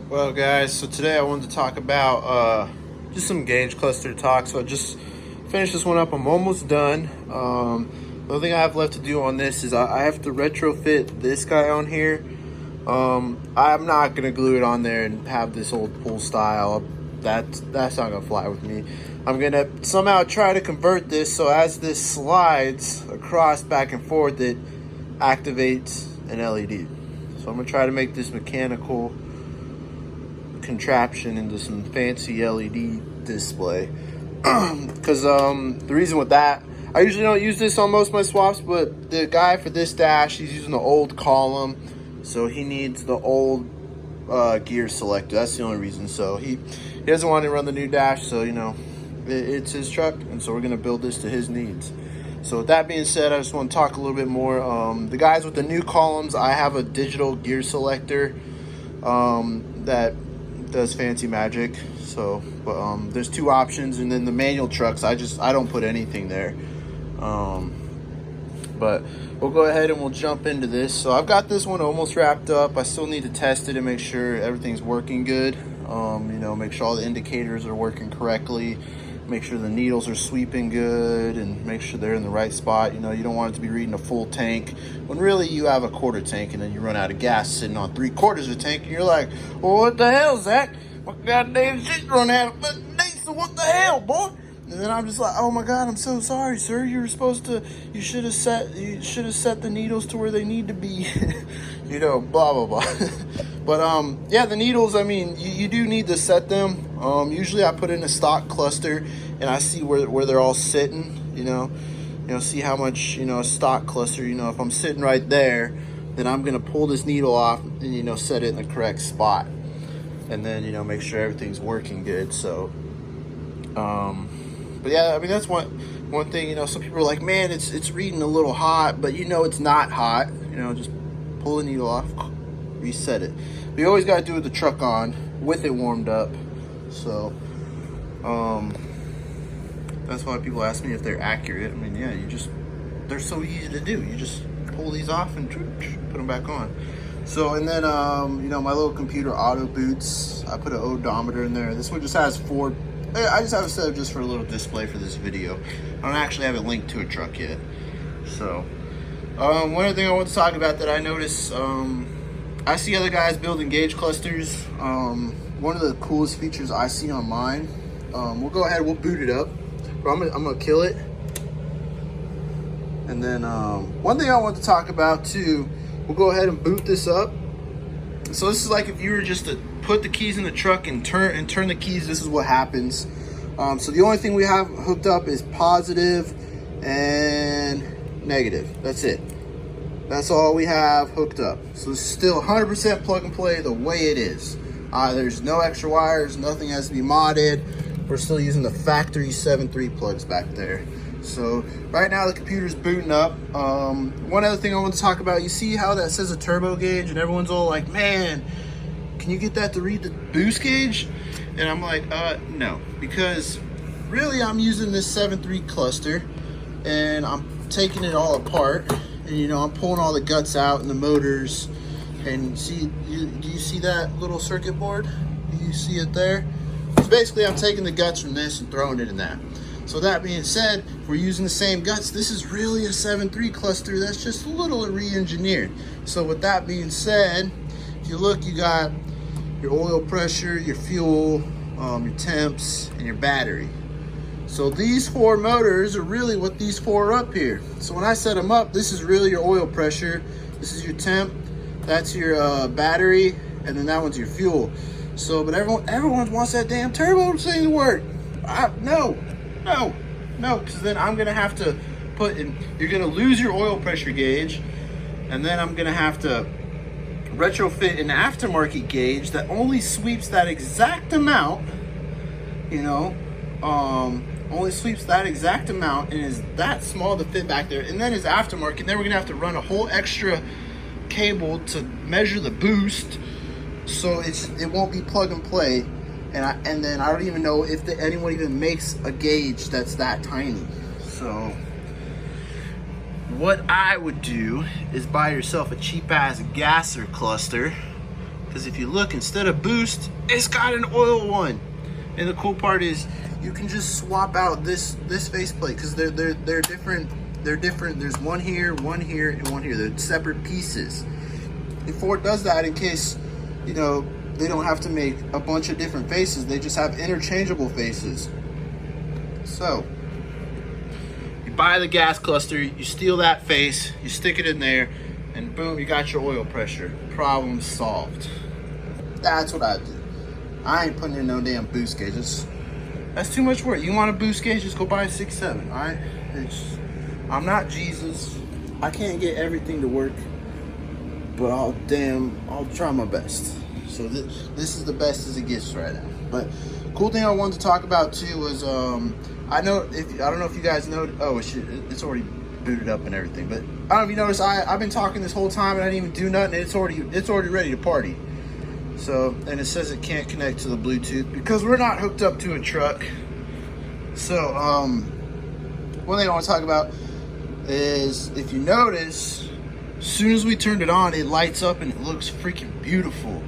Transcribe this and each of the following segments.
Well, guys, so today I wanted to talk about just some gauge cluster talk. So I just finished this one up. I'm almost done. The only thing I have left to do on this is I have to retrofit this guy on here. I'm not gonna glue it on there and have this old pull style. That's not gonna fly with me. I'm gonna somehow try to convert this so as this slides across back and forth, it activates an LED. So I'm gonna try to make this mechanical contraption into some fancy LED display. Because the reason with that, I usually don't use this on most of my swaps, but the guy for this dash, he's using the old column, so he needs the old gear selector. That's the only reason. So he doesn't want to run the new dash, so it's his truck, and so we're gonna build this to his needs. So with that being said, I just want to talk a little bit more. The guys with the new columns, I have a digital gear selector that does fancy magic. So but there's two options, and then the manual trucks, I don't put anything there. But we'll go ahead and we'll jump into this. So I've got this one almost wrapped up. I still need to test it and make sure everything's working good. Make sure all the indicators are working correctly, make sure the needles are sweeping good, and make sure they're in the right spot. You don't want it to be reading a full tank when really you have a quarter tank, and then you run out of gas sitting on 3/4 of a tank, and you're like, well, what the hell, Zach? What goddamn shit run out of diesel? What the hell, boy? And then I'm just like, oh my God, I'm so sorry, sir. You should have set the needles to where they need to be. Blah blah blah. But yeah, the needles, I mean, you do need to set them. Usually I put in a stock cluster and I see where they're all sitting, see how much, a stock cluster, if I'm sitting right there, then I'm gonna pull this needle off and set it in the correct spot. And then, make sure everything's working good. So but yeah, I mean, that's one thing. Some people are like, man, it's reading a little hot, but it's not hot. Just pull the needle off, reset it. But you always got to do it with the truck on, with it warmed up. So that's why people ask me if they're accurate. I mean, yeah, they're so easy to do. You just pull these off and put them back on. So, and then my little computer auto boots, I put an odometer in there. This one just has I just have it set up just for a little display for this video. I don't actually have it linked to a truck yet. So one other thing I want to talk about that I notice, I see other guys building gauge clusters. One of the coolest features I see on mine, we'll go ahead, we'll boot it up. But I'm gonna kill it. And then one thing I want to talk about too, we'll go ahead and boot this up. So this is like if you were just to put the keys in the truck and turn the keys, this is what happens. So the only thing we have hooked up is positive and negative. That's it. That's all we have hooked up. So it's still 100% plug and play the way it is. There's no extra wires, nothing has to be modded. We're still using the factory 7.3 plugs back there. So right now the computer's booting up. One other thing I want to talk about, you see how that says a turbo gauge and everyone's all like, man, can you get that to read the boost gauge? And I'm like, no, because really I'm using this 7.3 cluster and I'm taking it all apart, and I'm pulling all the guts out and the motors, and do you see that little circuit board? Do you see it there? So basically I'm taking the guts from this and throwing it in that. So that being said, if we're using the same guts, this is really a 7.3 cluster that's just a little re-engineered. So with that being said, if you look, you got your oil pressure, your fuel, your temps, and your battery. So these four motors are really what these four are up here. So when I set them up, this is really your oil pressure, this is your temp, that's your battery, and then that one's your fuel. So, but everyone wants that damn turbo thing to work. No, because then I'm gonna have to put in, you're gonna lose your oil pressure gauge, and then I'm gonna have to retrofit an aftermarket gauge that only sweeps that exact amount, only sweeps that exact amount and is that small to fit back there, and then is aftermarket. And then we're gonna have to run a whole extra cable to measure the boost, so it won't be plug and play. And then I don't even know if anyone even makes a gauge that's that tiny. So what I would do is buy yourself a cheap ass gasser cluster, Because if you look, instead of boost, it's got an oil one. And the cool part is you can just swap out this faceplate because they're different. They're different. There's one here, and one here. They're separate pieces. And Ford does that in case, you know, they don't have to make a bunch of different faces. They just have interchangeable faces. So you buy the gas cluster, you steal that face, you stick it in there, and boom, you got your oil pressure. Problem solved. That's what I do. I ain't putting in no damn boost gauges. That's too much work. You want a boost gauge, just go buy a 6.7, all right? I'm not Jesus. I can't get everything to work, but I'll try my best. So this is the best as it gets right now. But cool thing I wanted to talk about too was I don't know if you guys know. Oh shit, it's already booted up and everything. But I don't know if you noticed. I've been talking this whole time and I didn't even do nothing. And it's already ready to party. So, and it says it can't connect to the Bluetooth because we're not hooked up to a truck. So, one thing I want to talk about is if you notice, as soon as we turned it on, it lights up and it looks freaking beautiful.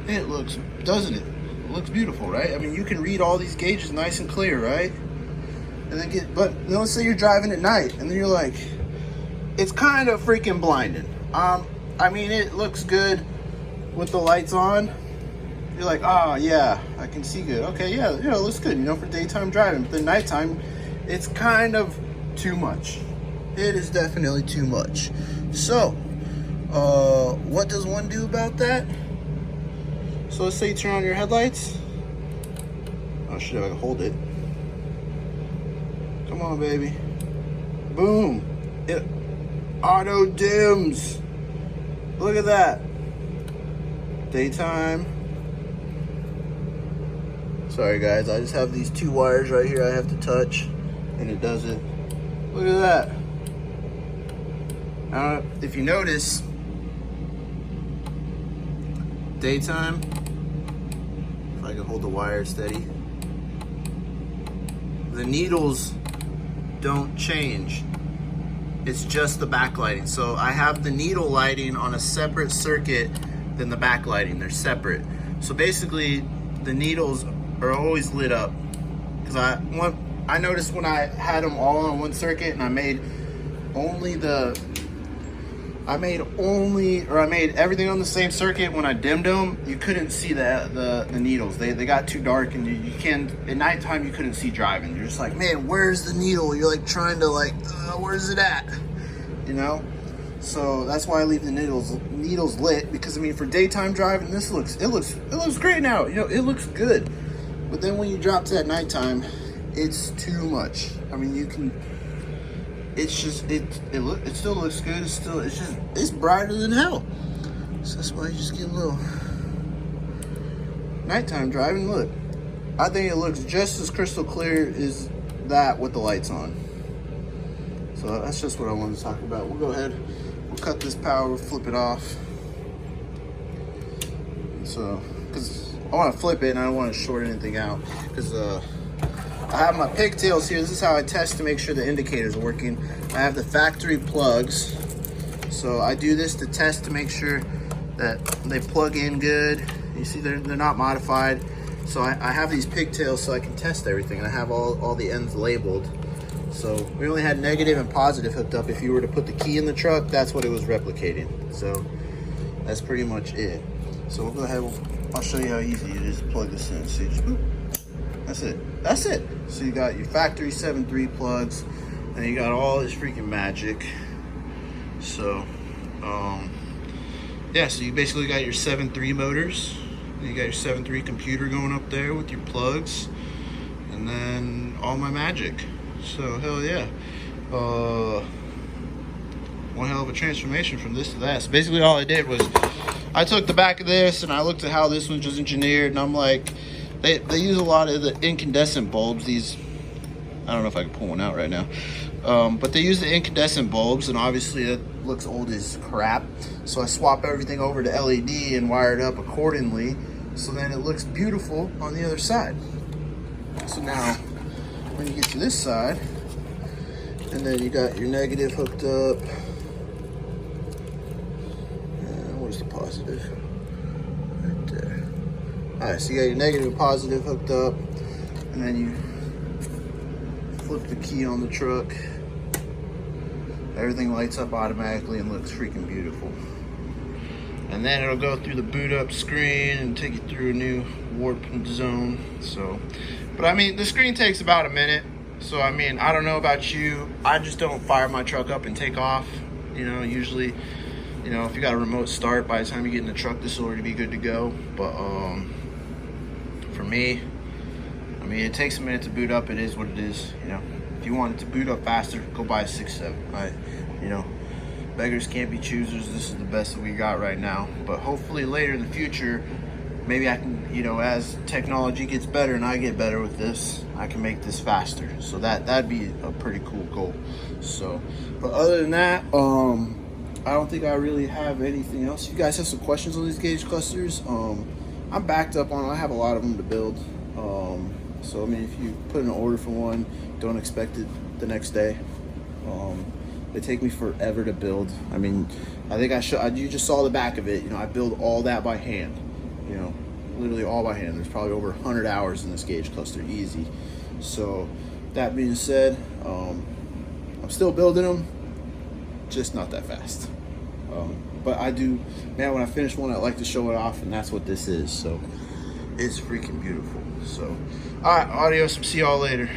It looks, doesn't it? It looks beautiful, right? I mean, you can read all these gauges nice and clear, right? And then but let's say you're driving at night and then you're like, it's kind of freaking blinding. I mean, it looks good with the lights on. You're like, oh yeah, I can see good. Okay, yeah, it looks good, you know, for daytime driving. But the nighttime, it's kind of too much. It is definitely too much. So, what does one do about that? So let's say you turn on your headlights. Oh shit, I can hold it. Come on, baby. Boom. It auto dims. Look at that. Daytime. Sorry guys, I just have these two wires right here I have to touch and it does it. Look at that. Now, if you notice, daytime, if I can hold the wire steady, the needles don't change. It's just the backlighting. So I have the needle lighting on a separate circuit than the backlighting. They're separate. So basically, the needles are always lit up. Because I noticed when I had them all on one circuit and I made everything on the same circuit. When I dimmed them, you couldn't see the needles. They got too dark, and you can't, at nighttime you couldn't see driving. You're just like, man, where's the needle? You're like trying to where's it at? You know? So that's why I leave the needles lit, because I mean, for daytime driving, it looks great now. You know, it looks good. But then when you drop to that nighttime, it's too much. I mean, it still looks good. It's brighter than hell. So that's why you just get a little nighttime driving. Look, I think it looks just as crystal clear as that with the lights on. So that's just what I wanted to talk about. We'll go ahead, we'll cut this power, we'll flip it off. So, because I want to flip it and I don't want to short anything out, because I have my pigtails here. This is how I test to make sure the indicators are working. I have the factory plugs. So I do this to test to make sure that they plug in good. You see, they're not modified. So I have these pigtails so I can test everything. I have all the ends labeled. So we only had negative and positive hooked up. If you were to put the key in the truck, that's what it was replicating. So that's pretty much it. So we'll go ahead, I'll show you how easy it is to plug this in. So you just, boop. That's it. So you got your factory 7.3 plugs, and you got all this freaking magic. So, yeah, so you basically got your 7.3 motors. You got your 7.3 computer going up there with your plugs, and then all my magic. So, hell yeah. One hell of a transformation from this to that. So basically all I did was I took the back of this and I looked at how this one was engineered, and I'm like, they use a lot of the incandescent bulbs. These, I don't know if I can pull one out right now, but they use the incandescent bulbs, and obviously it looks old as crap. So I swap everything over to LED and wire it up accordingly, so then it looks beautiful on the other side. So now, when you get to this side, and then you got your negative hooked up. Where's the positive? Right All right, so you got your negative and positive hooked up, and then you flip the key on the truck. Everything lights up automatically and looks freaking beautiful. And then it'll go through the boot up screen and take you through a new warp zone. So, but I mean, the screen takes about a minute. So, I mean, I don't know about you. I just don't fire my truck up and take off. You know, usually, you know, if you got a remote start, by the time you get in the truck, this will already be good to go. But for me, I mean, it takes a minute to boot up. It is what it is, you know. If you want it to boot up faster, go buy a 6.7. You know, beggars can't be choosers. This is the best that we got right now. But hopefully later in the future, maybe I can, you know, as technology gets better and I get better with this, I can make this faster. So that'd be a pretty cool goal. So, but other than that, I don't think I really have anything else. If you guys have some questions on these gauge clusters, I'm backed up on them. I have a lot of them to build. So I mean, if you put in an order for one, don't expect it the next day. They take me forever to build. I mean, I think you just saw the back of it. You know, I build all that by hand. You know, literally all by hand. There's probably over 100 hours in this gauge cluster, easy. So that being said, I'm still building them, just not that fast. But I do, man, when I finish one, I like to show it off, and that's what this is. So it's freaking beautiful. So, all right, adios. See y'all later.